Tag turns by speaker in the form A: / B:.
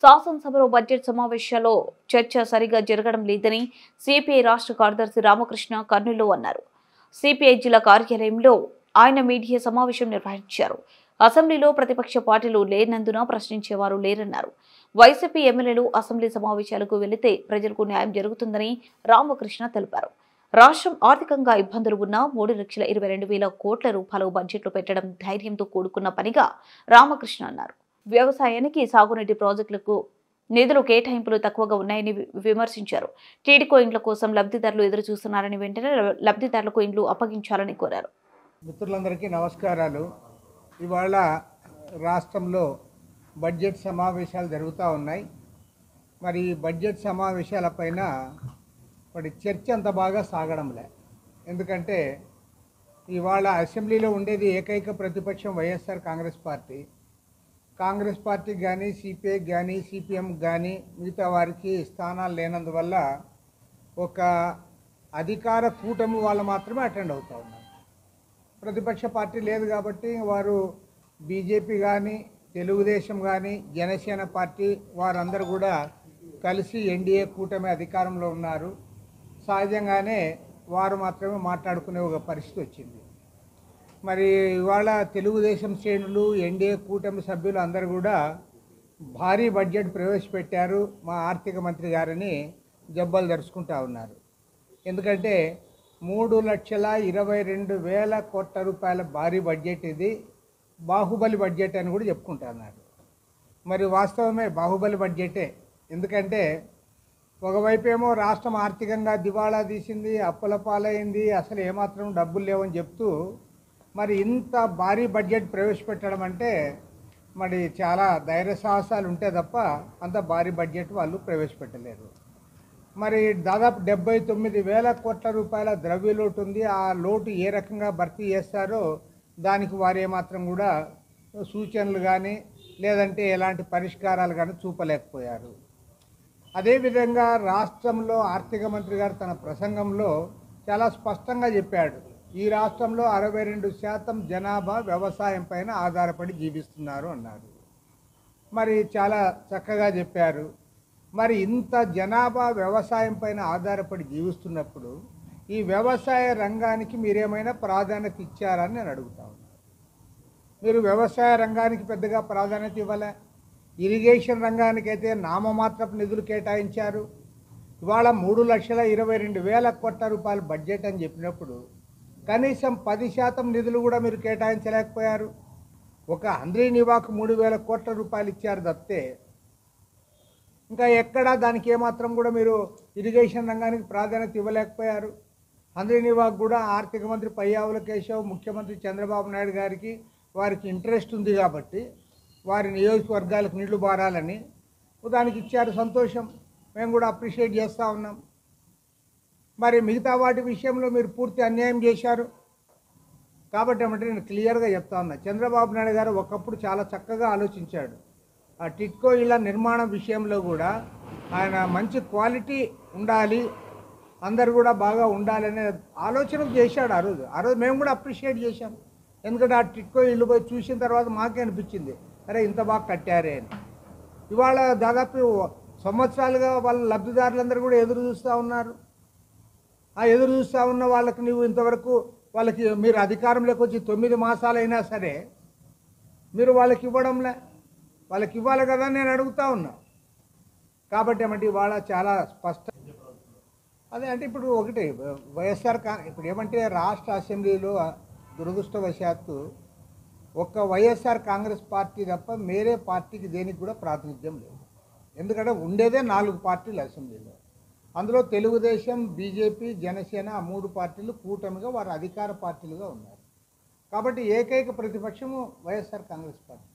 A: శాసనసభలో బడ్జెట్ సమావేశాల్లో చర్చ సరిగా జరగడం లేదని సిపిఐ రాష్ట్ర కార్యదర్శి రామకృష్ణ కర్నూలులో అన్నారు. సిపిఐ జిల్లా కార్యాలయంలో ఆయన మీడియా సమావేశం నిర్వహించారు. అసెంబ్లీలో ప్రతిపక్ష పార్టీలు లేనందున ప్రశ్నించేవారు లేరన్నారు. వైసీపీ ఎమ్మెల్యేలు అసెంబ్లీ సమావేశాలకు వెళితే ప్రజలకు న్యాయం జరుగుతుందని రామకృష్ణ తెలిపారు. రాష్ట్రం ఆర్థికంగా ఇబ్బందులు ఉన్నా 3,22,000 కోట్ల రూపాయలు బడ్జెట్లో పెట్టడం ధైర్యంతో కూడుకున్న పనిగా రామకృష్ణ అన్నారు. వ్యవసాయానికి, సాగునీటి ప్రాజెక్టులకు నిధులు కేటాయింపులు తక్కువగా ఉన్నాయని విమర్శించారు. టీడీకో ఇండ్ల కోసం లబ్ధిదారులు ఎదురు చూస్తున్నారని వెంటనే లబ్ధిదారులకు ఇండ్లు అప్పగించాలని కోరారు.
B: మిత్రులందరికీ నమస్కారాలు. ఇవాళ రాష్ట్రంలో బడ్జెట్ సమావేశాలు జరుగుతూ ఉన్నాయి. మరి బడ్జెట్ సమావేశాలపైన మరి చర్చ అంత బాగా సాగడంలే. ఎందుకంటే ఇవాళ అసెంబ్లీలో ఉండేది ఏకైక ప్రతిపక్షం వైఎస్ఆర్ కాంగ్రెస్ పార్టీ. కాంగ్రెస్ పార్టీకి కానీ, సిపిఐకి కానీ, సిపిఎంకి కానీ మిగతా వారికి స్థానాలు లేనందువల్ల ఒక అధికార కూటమి వాళ్ళు మాత్రమే అటెండ్ అవుతూ ఉన్నారు. ప్రతిపక్ష పార్టీ లేదు కాబట్టి వారు బీజేపీ కానీ, తెలుగుదేశం కానీ, జనసేన పార్టీ వారందరూ కూడా కలిసి ఎన్డీఏ కూటమి అధికారంలో ఉన్నారు. సహజంగానే వారు మాత్రమే మాట్లాడుకునే ఒక పరిస్థితి వచ్చింది. మరి ఇవాళ తెలుగుదేశం శ్రేణులు, ఎన్డీఏ కూటమి సభ్యులు అందరూ కూడా భారీ బడ్జెట్ ప్రవేశపెట్టారు మా ఆర్థిక మంత్రి గారని జబ్బలు జరుచుకుంటూ ఉన్నారు. ఎందుకంటే 3,22,000 కోట్ల రూపాయల భారీ బడ్జెట్ ఇది. బాహుబలి బడ్జెట్ అని కూడా చెప్పుకుంటున్నారు. మరి వాస్తవమే బాహుబలి బడ్జెటే. ఎందుకంటే ఒకవైపేమో రాష్ట్రం ఆర్థికంగా దివాళా తీసింది, అప్పుల పాలైంది, అసలు ఏమాత్రం డబ్బులు లేవని చెప్తూ మరి ఇంత భారీ బడ్జెట్ ప్రవేశపెట్టడం అంటే మరి చాలా ధైర్య సాహసాలు ఉంటే తప్ప అంత భారీ బడ్జెట్ వాళ్ళు ప్రవేశపెట్టలేరు. మరి దాదాపు 79,000 కోట్ల రూపాయల ద్రవ్య లోటు ఉంది. ఆ లోటు ఏ రకంగా భర్తీ చేస్తారో దానికి వారు ఏమాత్రం కూడా సూచనలు కానీ లేదంటే ఎలాంటి పరిష్కారాలు కానీ చూపలేకపోయారు. అదేవిధంగా రాష్ట్రంలో ఆర్థిక మంత్రి గారు తన ప్రసంగంలో చాలా స్పష్టంగా చెప్పాడు, ఈ రాష్ట్రంలో 62% జనాభా వ్యవసాయం పైన ఆధారపడి జీవిస్తున్నారు అన్నారు. మరి చాలా చక్కగా చెప్పారు. మరి ఇంత జనాభా వ్యవసాయం పైన ఆధారపడి జీవిస్తున్నప్పుడు ఈ వ్యవసాయ రంగానికి మీరేమైనా ప్రాధాన్యత ఇచ్చారని నేను అడుగుతా ఉన్నాను. మీరు వ్యవసాయ రంగానికి పెద్దగా ప్రాధాన్యత ఇవ్వలే. ఇరిగేషన్ రంగానికి అయితే నామమాత్రపు నిధులు కేటాయించారు. ఇవాళ 3,22,000 కోట్ల రూపాయల బడ్జెట్ అని చెప్పినప్పుడు కనీసం 10% నిధులు కూడా మీరు కేటాయించలేకపోయారు. ఒక హంద్రీనివాకు 3,000 కోట్ల రూపాయలు ఇచ్చారు తప్పితే ఇంకా ఎక్కడా దానికి ఏమాత్రం కూడా మీరు ఇరిగేషన్ రంగానికి ప్రాధాన్యత ఇవ్వలేకపోయారు. హంద్రీనివాకు కూడా ఆర్థిక మంత్రి పయ్యావుల కేశవ్, ముఖ్యమంత్రి చంద్రబాబు నాయుడు గారికి వారికి ఇంట్రెస్ట్ ఉంది కాబట్టి వారి నియోజకవర్గాలకు నీళ్లు బారాలని దానికి ఇచ్చారు. సంతోషం, మేము కూడా అప్రిషియేట్ చేస్తూ ఉన్నాం. మరి మిగతా వాటి విషయంలో మీరు పూర్తి అన్యాయం చేశారు. కాబట్టి ఏమంటే నేను క్లియర్గా చెప్తా ఉన్నా, చంద్రబాబు నాయుడు గారు ఒకప్పుడు చాలా చక్కగా ఆలోచించాడు. ఆ టిట్కో ఇళ్ల నిర్మాణం విషయంలో కూడా ఆయన మంచి క్వాలిటీ ఉండాలి, అందరు కూడా బాగా ఉండాలనే ఆలోచన చేశాడు. ఆ రోజు మేము కూడా అప్రిషియేట్ చేశాం. ఎందుకంటే ఆ టిట్కో ఇల్లు పోయి చూసిన తర్వాత మాకే అనిపించింది, అరే ఇంత బాగా కట్టారే అని. ఇవాళ దాదాపు సంవత్సరాలుగా వాళ్ళ లబ్ధిదారులందరూ కూడా ఎదురు చూస్తూ ఉన్నారు. ఆ ఎదురు చూస్తూ ఉన్న వాళ్ళకి నువ్వు ఇంతవరకు వాళ్ళకి మీరు అధికారంలోకి వచ్చి 9 మాసాలైనా సరే మీరు వాళ్ళకి ఇవ్వడంలే. వాళ్ళకి ఇవ్వాలి కదా నేను అడుగుతా ఉన్నా. కాబట్టి ఏమంటే ఇవాళ చాలా స్పష్టం అదే. అంటే ఇప్పుడు ఒకటి వైఎస్ఆర్ ఇప్పుడు ఏమంటే రాష్ట్ర అసెంబ్లీలో దురదృష్టవశాత్తు ఒక్క వైఎస్ఆర్ కాంగ్రెస్ పార్టీ తప్ప వేరే పార్టీకి దేనికి కూడా ప్రాతినిధ్యం లేదు. ఎందుకంటే ఉండేదే 4 పార్టీలు అసెంబ్లీలో. అందులో తెలుగుదేశం, బీజేపీ, జనసేన ఆ 3 పార్టీలు కూటమిగా వారు అధికార పార్టీలుగా ఉన్నారు. కాబట్టి ఏకైక ప్రతిపక్షము వైఎస్ఆర్ కాంగ్రెస్ పార్టీ.